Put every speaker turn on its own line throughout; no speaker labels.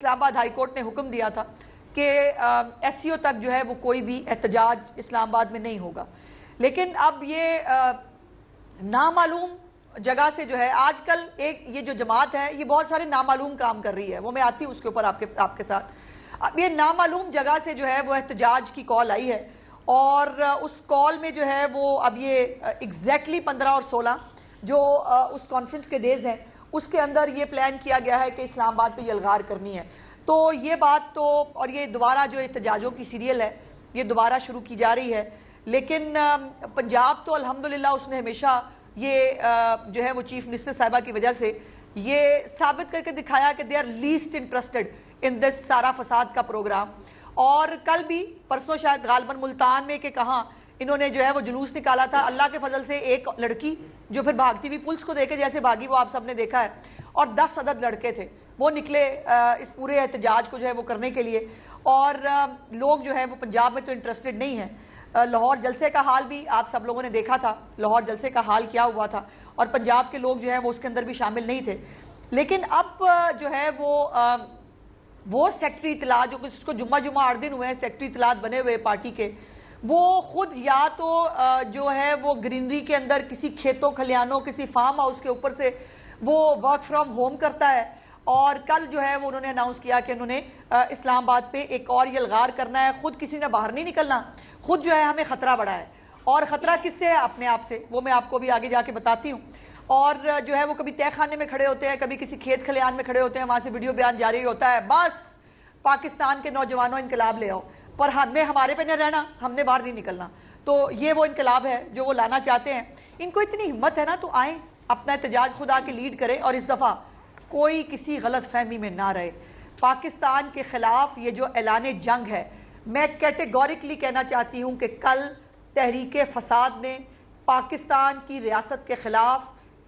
اسلام آباد high court نے حکم دیا تھا کہ ایس سی او تک جو ہے وہ کوئی بھی احتجاج اسلام آباد میں نہیں ہوگا. لیکن اب یہ نامعلوم جگہ سے جو ہے آج کل ایک یہ جو جماعت ہے یہ بہت سارے نامعلوم کام کر رہی ہے, وہ میں آتی ہوں اس کے اوپر آپ کے ساتھ. اب یہ نامعلوم جگہ سے جو ہے وہ احتجاج کی کال آئی ہے, اور اس کال میں جو ہے وہ اب یہ ایگزیکٹلی 15 اور 16 جو اس کانفرنس کے ڈیز ہیں اس کے اندر یہ پلان کیا گیا ہے کہ اسلام آباد پہ یلغار کرنی ہے. تو یہ بات تو, اور یہ دوبارہ جو احتجاجوں کی سیریل ہے یہ دوبارہ شروع کی جا رہی ہے. لیکن پنجاب تو الحمدللہ اس نے ہمیشہ یہ جو ہے وہ چیف منسٹر صاحبہ کی وجہ سے یہ ثابت کر کے دکھایا کہ they are least interested in this سارا فساد کا پروگرام. اور کل بھی پرسوں شاید غالباً ملتان میں کہ کہاں انہوں نے جو ہے وہ جلوس نکالا تھا, اللہ کے فضل سے ایک لڑکی جو پھر بھاگتی ہوئی پولیس کو دیکھے جیسے بھاگی وہ آپ سب نے دیکھا ہے, اور 10 عدد لڑکے تھے وہ نکلے اس پورے احتجاج کو جو ہے وہ کرنے کے لیے. اور لوگ جو ہے وہ پنجاب میں تو انٹرسٹڈ نہیں ہیں. لاہور جلسے کا حال بھی آپ سب لوگوں نے دیکھا تھا, لاہور جلسے کا حال کیا ہوا تھا, اور پنجاب کے لوگ جو ہیں وہ اس کے اندر بھی شامل نہیں تھے. لیکن اب جو ہے وہ سیکٹری اطلاعات جو اس کو جمعہ 8 دن ہوئے ہیں سیکٹری اطلاعات بنے ہوئے پارٹی کے, وہ خود یا تو جو ہے وہ گرینری کے اندر کسی کھیتوں کھلیانوں کسی فارم ہاؤس کے اوپر سے وہ ورک فرام ہوم کرتا ہے, اور کل جو ہے وہ انہوں نے اناؤنس کیا کہ انہوں نے اسلام آباد پہ ایک اور یلغار کرنا ہے. خود کسی نے باہر نہیں نکلنا, خود جو ہے ہمیں خطرہ بڑھا ہے, اور خطرہ کس سے ہے؟ اپنے آپ سے. وہ میں آپ کو بھی آگے جا کے بتاتی ہوں. اور جو ہے وہ کبھی تہ خانے میں کھڑے ہوتے ہیں, کبھی کسی کھیت کھلیان میں کھڑے ہوتے ہیں, وہاں سے ویڈیو بیان جاری ہوتا ہے بس پاکستان کے نوجوانوں انقلاب لے آؤ, پر ہم نے ہمارے پہ نہیں رہنا, ہم نے باہر نہیں نکلنا. تو یہ وہ انقلاب ہے جو وہ لانا چاہتے ہیں. ان کو اتنی ہمت ہے نا تو آئیں اپنا احتجاج خود آ کے لیڈ کریں, اور اس دفعہ کوئی کسی غلط فہمی میں نہ رہے. پاکستان کے خلاف یہ جو اعلان جنگ ہے, میں کیٹیگوریکلی کہنا چاہتی ہوں کہ کل تحریک فساد نے پاکستان کی ریاست کے خلاف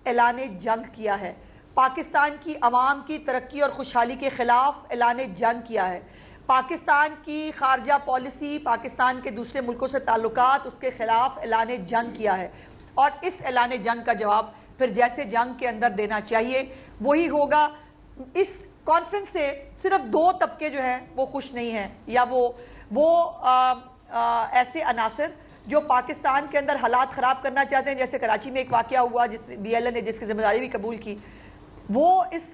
اعلان جنگ کیا ہے, پاکستان کی عوام کی ترقی اور خوشحالی کے خلاف اعلان جنگ کیا ہے, پاکستان کی خارجہ پالیسی, پاکستان کے دوسرے ملکوں سے تعلقات, اس کے خلاف اعلان جنگ کیا ہے. اور اس اعلان جنگ کا جواب پھر جیسے جنگ کے اندر دینا چاہیے وہی ہوگا. اس کانفرنس سے صرف 2 طبقے جو ہیں وہ خوش نہیں ہیں, یا وہ ایسے عناصر جو پاکستان کے اندر حالات خراب کرنا چاہتے ہیں, جیسے کراچی میں ایک واقعہ ہوا جس بی ایل اے نے جس کی ذمہ داری بھی قبول کی, وہ اس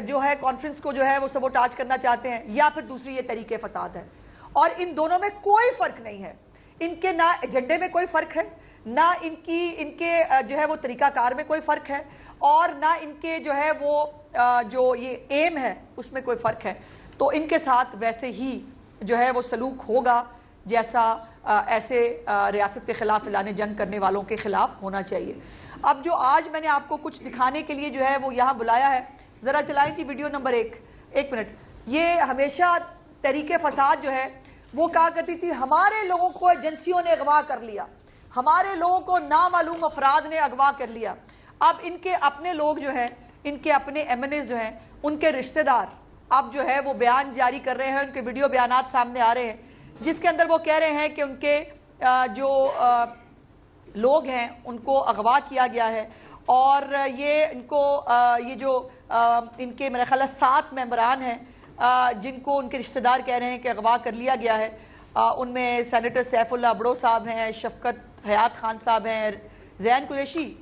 جو ہے کانفرنس کو جو ہے وہ سبوٹاج کرنا چاہتے ہیں, یا پھر دوسری یہ طریق فساد ہے. اور ان دونوں میں کوئی فرق نہیں ہے, ان کے نہ ایجنڈے میں کوئی فرق ہے, نہ ان کے جو ہے وہ طریقہ کار میں کوئی فرق ہے, اور نہ ان کے جو ہے وہ جو یہ ایم ہے اس میں کوئی فرق ہے. تو ان کے ساتھ ویسے ہی جو ہے وہ سلوک ہوگا جیسا ایسے ریاست کے خلاف اعلان جنگ کرنے والوں کے خلاف ہونا چاہیے. اب جو آج میں نے آپ کو کچھ دکھانے کے لیے جو ہے وہ یہاں بلایا ہے, ذرا چلائیں جی ویڈیو نمبر 1. ایک منٹ. یہ ہمیشہ تحریک فساد جو ہے وہ کہا کرتی تھی ہمارے لوگوں کو ایجنسیوں نے اغوا کر لیا, ہمارے لوگوں کو نامعلوم افراد نے اغوا کر لیا. اب ان کے اپنے لوگ جو ہیں, ان کے اپنے ایم این ایز جو ہیں, ان کے رشتہ دار اب جو ہے وہ بیان جاری کر رہے ہیں, ان کے ویڈیو بیانات سامنے آ رہے ہیں جس کے اندر وہ کہہ رہے ہیں کہ ان کے جو لوگ ہیں ان کو اغوا کیا گیا ہے, اور یہ ان کو یہ جو ان کے میرے خیال 7 ممبران ہیں جن کو ان کے رشتہ دار کہہ رہے ہیں کہ اغوا کر لیا گیا ہے. ان میں سینیٹر سیف اللہ ابڑو صاحب ہیں, شفقت حیات خان صاحب ہیں, زین قریشی.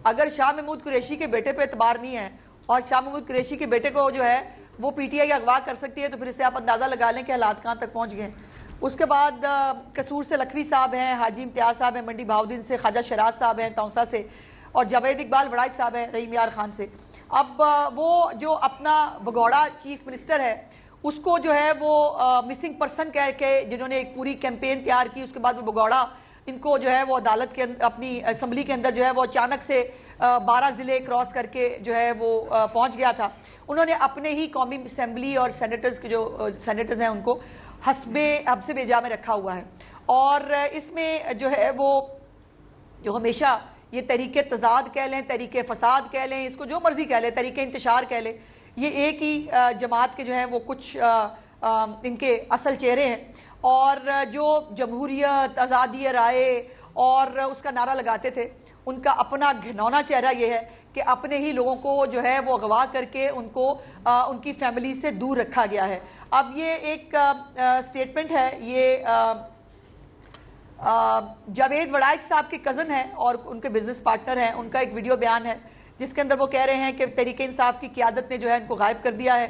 اگر شاہ محمود قریشی کے بیٹے پہ اعتبار نہیں ہے اور شاہ محمود قریشی کے بیٹے کو جو ہے وہ پی ٹی آئی اغوا کر سکتی ہے, تو پھر اس سے آپ اندازہ لگا لیں کہ حالات کہاں تک پہنچ گئے. اس کے بعد قصور سے لکھوی صاحب ہیں, حاجی امتیاز صاحب ہیں, منڈی بہاؤدین سے خواجہ شراز صاحب ہیں تونسا سے, اور جاوید اقبال وڑائچ صاحب ہیں رحیم یار خان سے. اب وہ جو اپنا بگوڑا چیف منسٹر ہے اس کو جو ہے وہ مسنگ پرسن کہہ کے جنہوں نے ایک پوری کیمپین تیار کی, اس کے بعد وہ بگوڑا ان کو جو ہے وہ عدالت کے اپنی اسمبلی کے اندر جو ہے وہ اچانک سے 12 ضلع کراس کر کے جو ہے وہ پہنچ گیا تھا. انہوں نے اپنے ہی قومی اسمبلی اور سینیٹرز کے جو سینیٹرز ہیں ان کو حسب بیجا میں رکھا ہوا ہے. اور اس میں جو ہے وہ جو ہمیشہ یہ تحریک تضاد کہہ لیں, تحریک فساد کہہ لیں, اس کو جو مرضی کہہ لیں, تحریک انتشار کہہ لیں, یہ ایک ہی جماعت کے جو ہیں وہ کچھ ان کے اصل چہرے ہیں. اور جو جمہوریت, آزادی رائے اور اس کا نعرہ لگاتے تھے, ان کا اپنا گھنونا چہرہ یہ ہے کہ اپنے ہی لوگوں کو جو ہے وہ اغوا کر کے ان کو ان کی فیملی سے دور رکھا گیا ہے. اب یہ ایک سٹیٹمنٹ ہے, یہ جاوید وڑائچ صاحب کے کزن ہیں اور ان کے بزنس پارٹنر ہیں, ان کا ایک ویڈیو بیان ہے جس کے اندر وہ کہہ رہے ہیں کہ تحریک انصاف کی قیادت نے جو ہے ان کو غائب کر دیا ہے.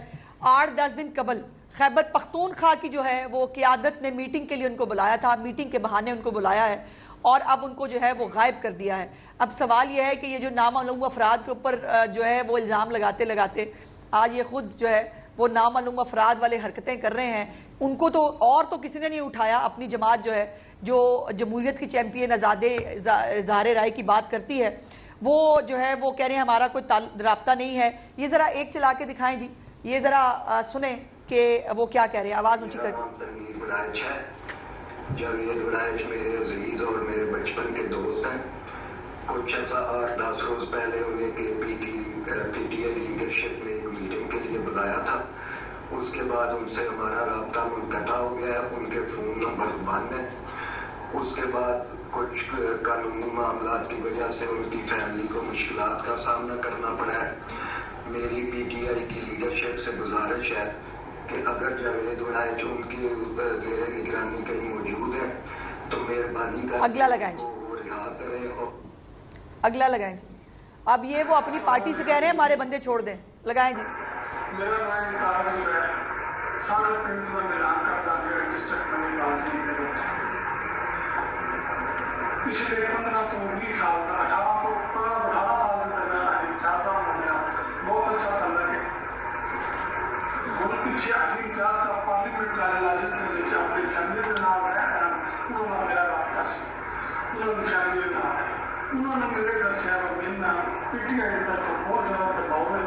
8-10 دن قبل خیبر پختونخوا کی جو ہے وہ قیادت نے میٹنگ کے لیے ان کو بلایا تھا, میٹنگ کے بہانے ان کو بلایا ہے اور اب ان کو جو ہے وہ غائب کر دیا ہے. اب سوال یہ ہے کہ یہ جو نامعلوم افراد کے اوپر جو ہے وہ الزام لگاتے آج یہ خود جو ہے وہ نامعلوم افراد والے حرکتیں کر رہے ہیں. ان کو تو اور تو کسی نے نہیں اٹھایا. اپنی جماعت جو ہے جو جمہوریت کی چیمپئن آزادے اظہار رائے کی بات کرتی ہے, وہ جو ہے وہ کہہ رہے ہیں ہمارا کوئی رابطہ نہیں ہے. یہ ذرا ایک چلا کے دکھائیں جی, یہ ذرا سنیں کہ وہ کیا کہہ رہے ہیں, آواز اونچی کر.
جاوید وڑائچ میرے عزیز اور میرے بچپن کے دوست ہیں. کچھ 8-10 روز پہلے انہیں پی ٹی آئی لیڈرشپ نے ایک میٹنگ کے لیے بلایا تھا. اس کے بعد ان سے ہمارا رابطہ منقطع ہو گیا ہے, ان کے فون نمبر بند ہیں. اس کے بعد کچھ قانونی معاملات کی وجہ سے ان کی فیملی کو مشکلات کا سامنا کرنا پڑا ہے. میری پی ٹی آئی کی لیڈرشپ سے گزارش ہے کہ اگر جاوید وڑائچ ان کی زیر نگرانی کہیں موجود ہے تو مہربانی کر
اگلا لگائیں جی,
رہا کریں.
اگلا لگائیں جی. اب یہ وہ اپنی پارٹی سے کہہ رہے ہیں ہمارے بندے چھوڑ دیں. لگائیں جی.
میرا نام تعارف ہے سارے پنڈ میں ملان کرتا ہے ڈسٹرکٹ میں بات نہیں کرتا. پچھلے 15 تو 20 سال 18 سال میں میں 4 سال ہو گیا, بہت اچھا کر لگے. اور پیچھے 4 سال پارلیمنٹ والے لازم نے اپنی فیملی کے نام رہا, انہوں نے میرا رابطہ سے انہوں نے فیملی نام انہوں نے میرے دسیا مہینہ پی ٹی آئی کا بہت زیادہ دباؤ ہے,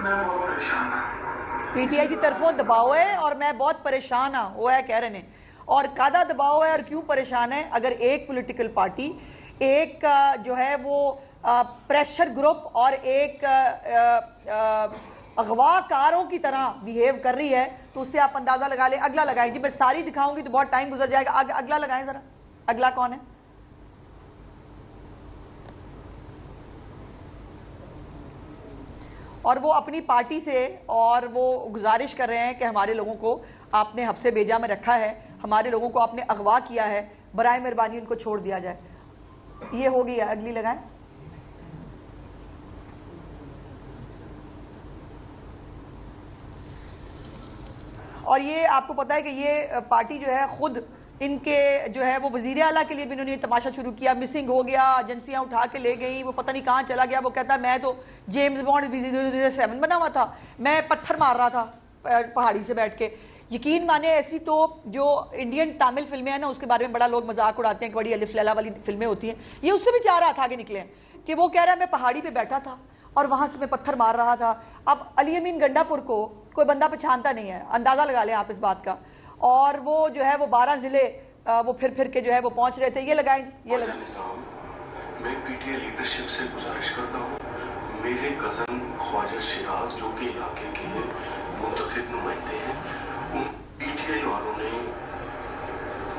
میں بہت پریشان ہوں.
پی ٹی آئی کی طرفوں دباؤ ہے اور میں بہت پریشان ہوں, وہ ہے کہہ رہے ہیں. اور کادا دباؤ ہے اور کیوں پریشان ہے؟ اگر ایک پولیٹیکل پارٹی ایک جو ہے وہ پریشر گروپ اور ایک اغوا کاروں کی طرح بیہیو کر رہی ہے تو اس سے آپ اندازہ لگا لیں. اگلا لگائیں جی, میں ساری دکھاؤں گی تو بہت ٹائم گزر جائے گا. اگلا لگائیں ذرا. اگلا کون ہے؟ اور وہ اپنی پارٹی سے اور وہ گزارش کر رہے ہیں کہ ہمارے لوگوں کو آپ نے حبس بیجا میں رکھا ہے, ہمارے لوگوں کو آپ نے اغوا کیا ہے, برائے مہربانی ان کو چھوڑ دیا جائے. یہ ہو گیا. اگلی لگائیں. اور یہ آپ کو پتا ہے کہ یہ پارٹی جو ہے خود ان کے جو ہے وہ وزیر اعلیٰ کے لیے بھی انہوں نے تماشا شروع کیا. مسنگ ہو گیا, ایجنسیاں اٹھا کے لے گئیں, وہ پتہ نہیں کہاں چلا گیا. وہ کہتا ہے میں تو جیمز بانڈ 007 بنا ہوا تھا, میں پتھر مار رہا تھا پہاڑی سے بیٹھ کے. یقین مانے ایسی تو جو انڈین تامل فلمیں ہیں نا اس کے بارے میں بڑا لوگ مذاق اڑاتے ہیں کہ بڑی الف لیلا والی فلمیں ہوتی ہیں. یہ اس سے بھی 4 ہاتھ آگے نکلے ہیں کہ وہ کہہ رہا ہے میں پہاڑی پہ بیٹھا تھا اور وہاں سے میں پتھر مار رہا تھا. اب علی امین گنڈا پور کو کوئی بندہ پہچانتا نہیں ہے, اندازہ لگا لیں آپ اس بات کا. اور وہ جو ہے وہ 12 ضلع وہ پھر کے جو ہے وہ پہنچ رہے تھے. یہ لگائیں جی, یہ لگائیں.
میں پی ٹی آئی لیڈرشپ سے گزارش کرتا ہوں, میرے کزن خواجہ شیراز جو کہ علاقے کے منتخب نمائندے ہیں, ان پی ٹی آئی والوں نے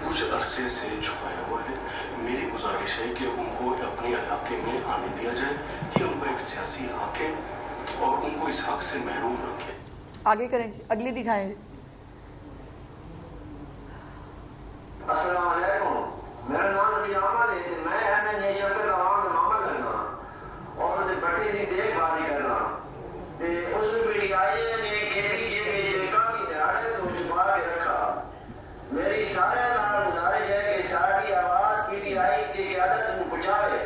کچھ عرصے سے چھپایا ہوا ہے. میری گزارش ہے کہ ان کو اپنے علاقے میں آنے دیا جائے, یہ ان کا ایک سیاسی حق ہے اور ان کو اس حق سے محروم رکھے.
آگے کریں جی, اگلی دکھائیں جی.
السلام علیکم, میرا نام ضیاء احمد ہے. میں ایم این اے شرکت عوام کا معاملہ کرنا اور بڑی دی دیکھ بھال کرنا. اس میں پی ٹی آئی نے کافی دیہڑے تو چھپا کے رکھا. میری سارے نال گزارش ہے کہ ساری آواز پی ٹی آئی کی قیادت کو پہنچا دے.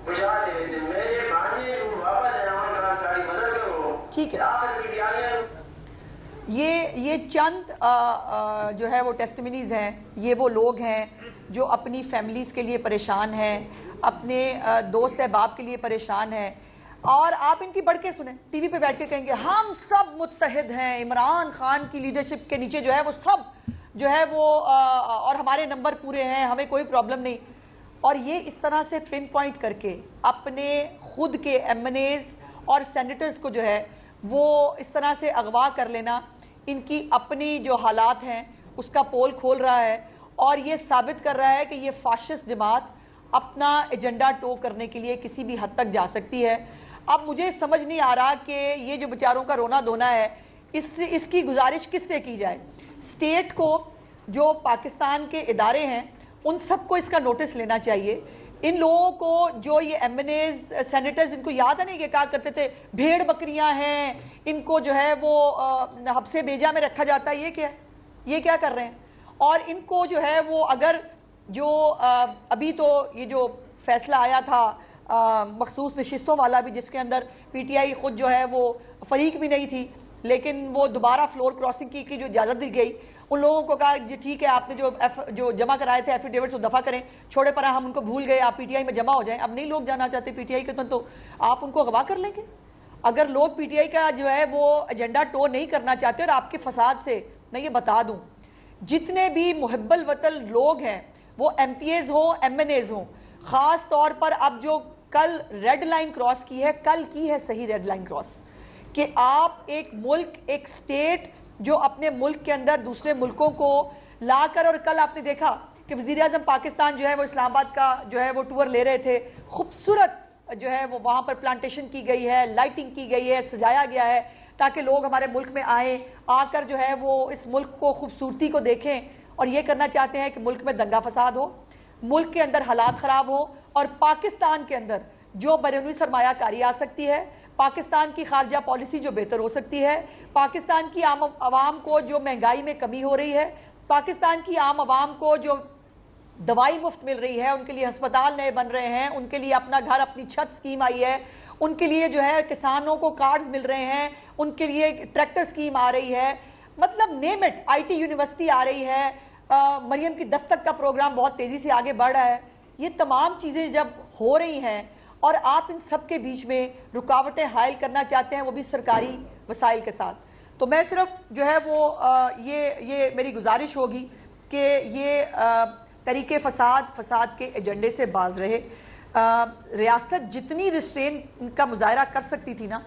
میرے بھانجے کو واپس جمع کرنا ساری مدد کرو.
ٹھیک ہے.
پی ٹی آئی
یہ چند جو ہے وہ ٹیسٹمنیز ہیں. یہ وہ لوگ ہیں جو اپنی فیملیز کے لیے پریشان ہیں, اپنے دوست احباب کے لیے پریشان ہیں. اور آپ ان کی بڑھ کے سنیں, ٹی وی پہ بیٹھ کے کہیں گے ہم سب متحد ہیں, عمران خان کی لیڈرشپ کے نیچے جو ہے وہ سب جو ہے وہ اور ہمارے نمبر پورے ہیں, ہمیں کوئی پرابلم نہیں. اور یہ اس طرح سے پن پوائنٹ کر کے اپنے خود کے ایم این ایز اور سینیٹرز کو جو ہے وہ اس طرح سے اغوا کر لینا ان کی اپنی جو حالات ہیں اس کا پول کھول رہا ہے. اور یہ ثابت کر رہا ہے کہ یہ فاشسٹ جماعت اپنا ایجنڈا ٹو کرنے کے لیے کسی بھی حد تک جا سکتی ہے. اب مجھے سمجھ نہیں آ رہا کہ یہ جو بیچاروں کا رونا دھونا ہے اس کی گزارش کس سے کی جائے. اسٹیٹ کو، جو پاکستان کے ادارے ہیں، ان سب کو اس کا نوٹس لینا چاہیے. ان لوگوں کو، جو یہ ایم این ایز، سینیٹرز، ان کو یاد ہے نہیں کہ کہا کرتے تھے بھیڑ بکریاں ہیں، ان کو جو ہے وہ حبس بیجا میں رکھا جاتا ہے. یہ کیا کر رہے ہیں؟ اور ان کو جو ہے وہ اگر جو ابھی تو یہ جو فیصلہ آیا تھا مخصوص نشستوں والا بھی، جس کے اندر پی ٹی آئی خود جو ہے وہ فریق بھی نہیں تھی، لیکن وہ دوبارہ فلور کراسنگ کی جو اجازت دی گئی، ان لوگوں کو کہا جی ٹھیک ہے، آپ نے جو جمع کرائے تھے ایفیڈیوٹس وہ دفع کریں، چھوڑے پرا ہم ان کو بھول گئے، آپ پی ٹی آئی میں جمع ہو جائیں. اب نہیں لوگ جانا چاہتے پی ٹی آئی کے، تو آپ ان کو اغوا کر لیں گے. اگر لوگ پی ٹی آئی کا جو ہے وہ ایجنڈا ٹو نہیں کرنا چاہتے، اور آپ کے فساد سے میں یہ بتا دوں، جتنے بھی محب الوطن لوگ ہیں، وہ ایم پی ایز ہوں، ایم این ایز ہوں، خاص طور پر اب جو کل ریڈ لائن کراس کی ہے، کل کی ہے صحیح ریڈ لائن کراس، کہ آپ ایک ملک، ایک سٹیٹ جو اپنے ملک کے اندر دوسرے ملکوں کو لا کر، اور کل آپ نے دیکھا کہ وزیر اعظم پاکستان جو ہے وہ اسلام آباد کا جو ہے وہ ٹور لے رہے تھے، خوبصورت جو ہے وہ وہاں پر پلانٹیشن کی گئی ہے، لائٹنگ کی گئی ہے، سجایا گیا ہے تاکہ لوگ ہمارے ملک میں آئیں، آ کر جو ہے وہ اس ملک کو، خوبصورتی کو دیکھیں. اور یہ کرنا چاہتے ہیں کہ ملک میں دنگا فساد ہو، ملک کے اندر حالات خراب ہو، اور پاکستان کے اندر جو بیرونی سرمایہ کاری آ سکتی ہے، پاکستان کی خارجہ پالیسی جو بہتر ہو سکتی ہے، پاکستان کی عام عوام کو جو مہنگائی میں کمی ہو رہی ہے، پاکستان کی عام عوام کو جو دوائی مفت مل رہی ہے، ان کے لیے ہسپتال نئے بن رہے ہیں، ان کے لیے اپنا گھر اپنی چھت سکیم آئی ہے، ان کے لیے جو ہے کسانوں کو کارڈز مل رہے ہیں، ان کے لیے ٹریکٹر سکیم آ رہی ہے، مطلب name it, I T university آ رہی ہے، مریم کی دستک کا پروگرام بہت تیزی سے آگے بڑھ رہا ہے. یہ تمام چیزیں جب ہو رہی ہیں اور آپ ان سب کے بیچ میں رکاوٹیں حائل کرنا چاہتے ہیں، وہ بھی سرکاری وسائل کے ساتھ، تو میں صرف جو ہے وہ یہ میری گزارش ہوگی کہ یہ طریق فساد کے ایجنڈے سے باز رہے. ریاست جتنی ریسٹرین کا مظاہرہ کر سکتی تھی نا،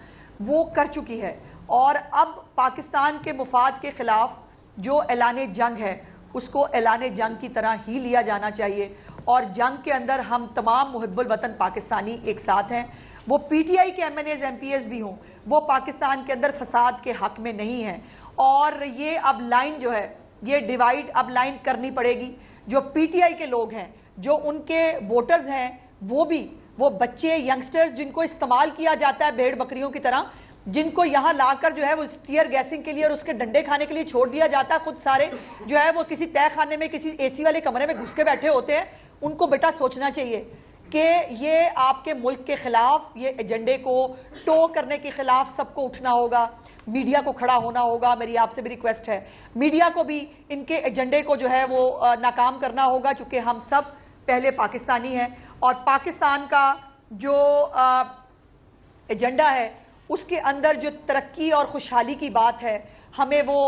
وہ کر چکی ہے، اور اب پاکستان کے مفاد کے خلاف جو اعلان جنگ ہے، اس کو اعلان جنگ کی طرح ہی لیا جانا چاہیے. اور جنگ کے اندر ہم تمام محب الوطن پاکستانی ایک ساتھ ہیں. وہ پی ٹی آئی کے MNAs, MPAs بھی ہوں، وہ پاکستان کے اندر فساد کے حق میں نہیں ہیں. اور یہ اب لائن جو ہے، یہ ڈیوائیڈ اب لائن کرنی پڑے گی. جو پی ٹی آئی کے لوگ ہیں، جو ان کے ووٹرز ہیں، وہ بھی، وہ بچے، ینگسٹر جن کو استعمال کیا جاتا ہے بھیڑ بکریوں کی طرح، جن کو یہاں لا کر جو ہے وہ ٹیئر گیسنگ کے لیے اور اس کے ڈنڈے کھانے کے لیے چھوڑ دیا جاتا ہے، خود سارے جو ہے وہ کسی تہ خانے میں، کسی اے سی والے کمرے میں گھس کے بیٹھے ہوتے ہیں. ان کو بیٹا سوچنا چاہیے کہ یہ آپ کے ملک کے خلاف، یہ ایجنڈے کو ٹو کرنے کے خلاف سب کو اٹھنا ہوگا، میڈیا کو کھڑا ہونا ہوگا. میری آپ سے بھی ریکویسٹ ہے، میڈیا کو بھی ان کے ایجنڈے کو جو ہے وہ ناکام کرنا ہوگا، چونکہ ہم سب پہلے پاکستانی ہیں، اور پاکستان کا جو ایجنڈا ہے اس کے اندر جو ترقی اور خوشحالی کی بات ہے، ہمیں وہ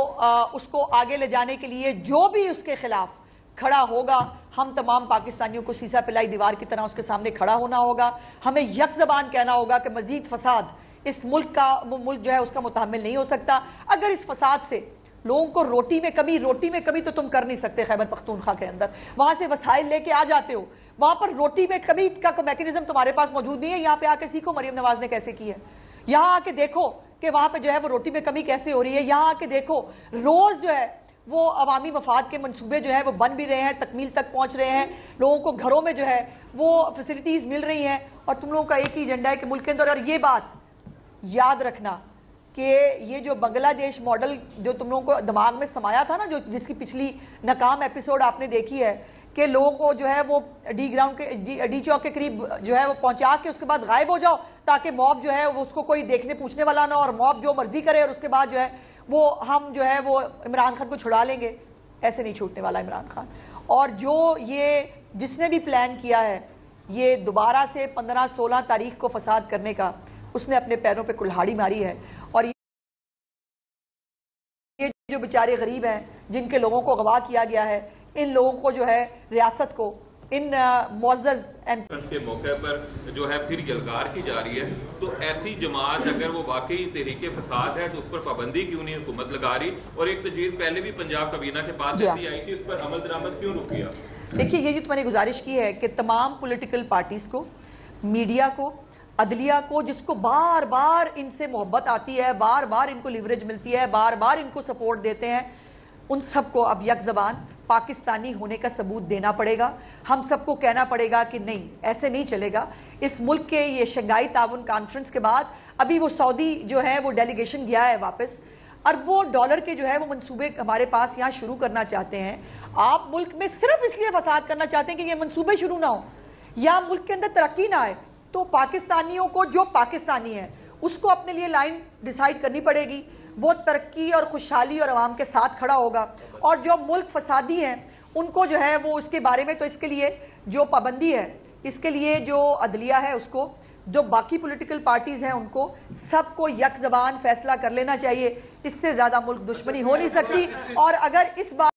اس کو آگے لے جانے کے لیے جو بھی اس کے خلاف کھڑا ہوگا، ہم تمام پاکستانیوں کو سیسا پلائی دیوار کی طرح اس کے سامنے کھڑا ہونا ہوگا. ہمیں یک زبان کہنا ہوگا کہ مزید فساد اس ملک جو ہے اس کا متحمل نہیں ہو سکتا. اگر اس فساد سے لوگوں کو روٹی میں کمی تو تم کر نہیں سکتے. خیبر پختونخوا کے اندر وہاں سے وسائل لے کے آ جاتے ہو، وہاں پر روٹی میں کمی کا کوئی میکینزم تمہارے پاس موجود نہیں ہے. یہاں پہ آ کے سیکھو مریم نواز نے کیسے کی ہے، یہاں آ کے دیکھو کہ وہاں پہ جو ہے وہ روٹی میں کمی کیسے ہو رہی ہے. یہاں آ کے دیکھو روز جو ہے وہ عوامی مفاد کے منصوبے جو ہے وہ بن بھی رہے ہیں، تکمیل تک پہنچ رہے ہیں، لوگوں کو گھروں میں جو ہے وہ فیسلٹیز مل رہی ہیں، اور تم لوگوں کا ایک ہی ایجنڈا ہے کہ ملک کے اندر. اور یہ بات یاد رکھنا کہ یہ جو بنگلہ دیش ماڈل جو تم لوگوں کو دماغ میں سمایا تھا نا، جس کی پچھلی ناکام ایپیسوڈ آپ نے دیکھی ہے، کہ لوگوں کو جو ہے وہ ڈی گراؤنڈ کے ڈی چوک کے قریب جو ہے وہ پہنچا کے اس کے بعد غائب ہو جاؤ تاکہ موب جو ہے وہ اس کو کوئی دیکھنے پوچھنے والا نہ، اور موب جو مرضی کرے، اور اس کے بعد جو ہے وہ ہم جو ہے وہ عمران خان کو چھڑا لیں گے. ایسے نہیں چھوٹنے والا عمران خان. اور جو یہ جس نے بھی پلان کیا ہے یہ دوبارہ سے 15-16 تاریخ کو فساد کرنے کا، اس نے اپنے پیروں پہ کلہاڑی ماری ہے. اور یہ جو بیچارے غریب ہیں جن کے لوگوں کو اغوا کیا گیا ہے، ان لوگوں کو جو ہے ریاست کو، ان معزز
کے موقع پر جو ہے پھر یلغار کی جا رہی ہے. تو ایسی جماعت اگر وہ واقعی تحریک فساد ہے تو اس پر پابندی کیوں نہیں حکومت لگا رہی؟ اور ایک تجویز پہلے بھی پنجاب کابینہ کے پاس ایسی آئی تھی، اس پر عمل درآمد کیوں رک گیا؟
دیکھیے یہ جو میں نے گزارش کی ہے کہ تمام پولیٹیکل پارٹیز کو، میڈیا کو، عدلیہ کو، جس کو بار بار ان سے محبت آتی ہے، بار بار ان کو لیوریج ملتی ہے، بار بار ان کو سپورٹ دیتے ہیں، ان سب کو اب یک زبان پاکستانی ہونے کا ثبوت دینا پڑے گا. ہم سب کو کہنا پڑے گا کہ نہیں، ایسے نہیں چلے گا. اس ملک کے یہ شنگھائی تعاون کانفرنس کے بعد ابھی وہ سعودی جو ہے وہ ڈیلیگیشن گیا ہے واپس، اربوں ڈالر کے جو ہے وہ منصوبے ہمارے پاس یہاں شروع کرنا چاہتے ہیں. آپ ملک میں صرف اس لیے فساد کرنا چاہتے ہیں کہ یہ منصوبے شروع نہ ہوں یا ملک کے اندر ترقی نہ آئے، تو پاکستانیوں کو، جو پاکستانی ہے اس کو اپنے لیے لائن ڈیسائیڈ کرنی پڑے گی. وہ ترقی اور خوشحالی اور عوام کے ساتھ کھڑا ہوگا، اور جو ملک فسادی ہیں ان کو جو ہے وہ اس کے بارے میں، تو اس کے لیے جو پابندی ہے، اس کے لیے جو عدلیہ ہے اس کو، جو باقی پولیٹیکل پارٹیز ہیں ان کو، سب کو یک زبان فیصلہ کر لینا چاہیے. اس سے زیادہ ملک دشمنی ہو نہیں سکتی. اور اگر اس بات